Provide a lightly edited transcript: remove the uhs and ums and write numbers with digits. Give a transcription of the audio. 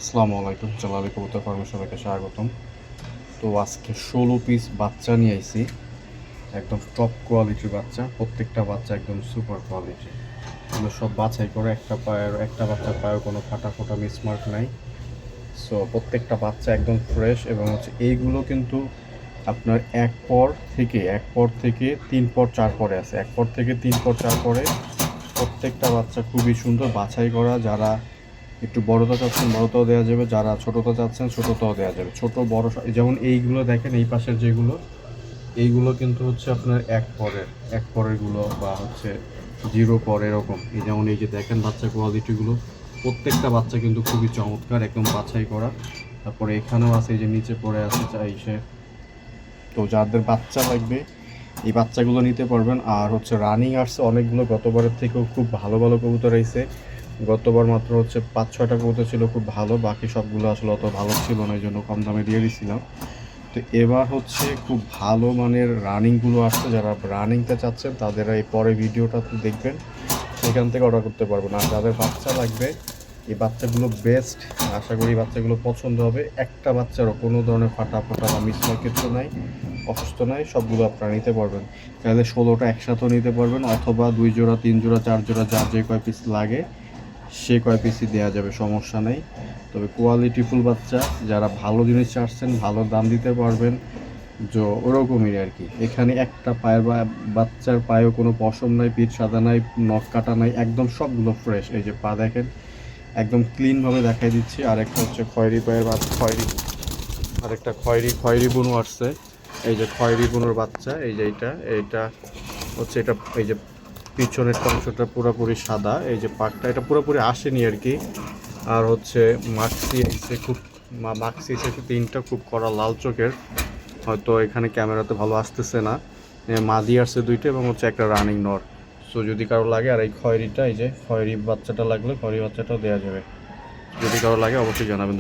আসসালামু আলাইকুম, জালালি কবুতর ফার্মে সবাইকে স্বাগতম। তো আজকে 16 পিস বাচ্চা নিয়ে আইছি, একদম টপ কোয়ালিটির বাচ্চা। প্রত্যেকটা বাচ্চা একদম সুপার কোয়ালিটি। এগুলো সব বাছাই করে, একটা বাচ্চার পায়েও কোনো ফাটা ফোটা মিসমার্ক নাই। সো প্রত্যেকটা বাচ্চা একদম ফ্রেশ, এবং এইগুলো কিন্তু আপনার এক পর থেকে 3 পর 4 পরে আছে, এক পর থেকে 3 পর 4 পরে। প্রত্যেকটা বাচ্চা খুবই সুন্দর বাছাই করা। যারা একটু বড়টা চাচ্ছেন বড়টাও দেওয়া যাবে, যারা ছোটটা চাচ্ছেন ছোটটাও দেওয়া যাবে। ছোট বড় যেমন এইগুলো দেখেন, এই পাশের যেগুলো, এইগুলো কিন্তু হচ্ছে আপনার এক পরেরগুলো বা হচ্ছে 0 পর এরকম। এই যেমন এই যে দেখেন বাচ্চা কোয়ালিটিগুলো, প্রত্যেকটা বাচ্চা কিন্তু খুবই চমৎকার, একদম বাছাই করা। তারপরে এখানেও আছে, এই যে নিচে পড়ে আছে চাইছে। তো যাদের বাচ্চা লাগবে এই বাচ্চাগুলো নিতে পারবেন। আর হচ্ছে রানিং আসছে অনেকগুলো, গতবারের থেকেও খুব ভালো ভালো কবুতর আইছে। গতবার মাত্র হচ্ছে 5-6টা কবুতর ছিল খুব ভালো, বাকি সবগুলো আসলে অত ভালো ছিল না, এই জন্য কম দামে দিয়ে দিয়েছিলাম। তো এবার হচ্ছে খুব ভালো মানের রানিংগুলো আসছে। যারা রানিংটা চাচ্ছেন তাদের এই পরে ভিডিওটা দেখবেন, সেখান থেকে অর্ডার করতে পারবেন। আর যাদের বাচ্চা লাগবে, এই বাচ্চাগুলো বেস্ট, আশা করি বাচ্চাগুলো পছন্দ হবে। একটা বাচ্চারও কোনো ধরনের ফাটা ফোটা বা মিসমার্ক কিছু নাই, অসুস্থ নাই, সবগুলো আপনারা নিতে পারবেন। চাইলে 16টা একসাথেও নিতে পারবেন, অথবা 2 জোড়া 3 জোড়া 4 জোড়া যার যে কয় পিস লাগে সে কয় পিসই দেওয়া যাবে, সমস্যা নেই। তবে কোয়ালিটিফুল বাচ্চা, যারা ভালো জিনিস চাচ্ছেন, ভালো দাম দিতে পারবেন, যে ওরকমই আর কি। এখানে একটা পায়ের বাচ্চার পায়েও কোনো পশম নাই, পিঠ সাদা নাই, নখ কাটা নাই, একদম সবগুলো ফ্রেশ। এই যে পা দেখেন, একদম ক্লিনভাবে দেখাই দিচ্ছি। আর একটা হচ্ছে খয়েরি পায়ের খয়েরি, আর একটা খয়েরি বুনো আসছে। এই যে খয়েরি বুনোর বাচ্চা, এই যে এইটা হচ্ছে এটা, এই যে পিছনের অংশটা পুরোপুরি সাদা, এই যে পাকটা এটা পুরোপুরি আসেনি আর কি। আর হচ্ছে মাক্সি এসে খুব, মাক্সি এসে 3টা খুব কড়া লাল চোখের, হয়তো এখানে ক্যামেরাতে ভালো আসতেছে না। মাদি আসছে 2টা, এবং হচ্ছে একটা রানিং নর। সো যদি কারো লাগে, আর এই খয়েরিটা, এই যে খয়েরি বাচ্চাটা লাগলে খয়েরি বাচ্চাটাও দেওয়া যাবে। যদি কারো লাগে অবশ্যই জানাবেন।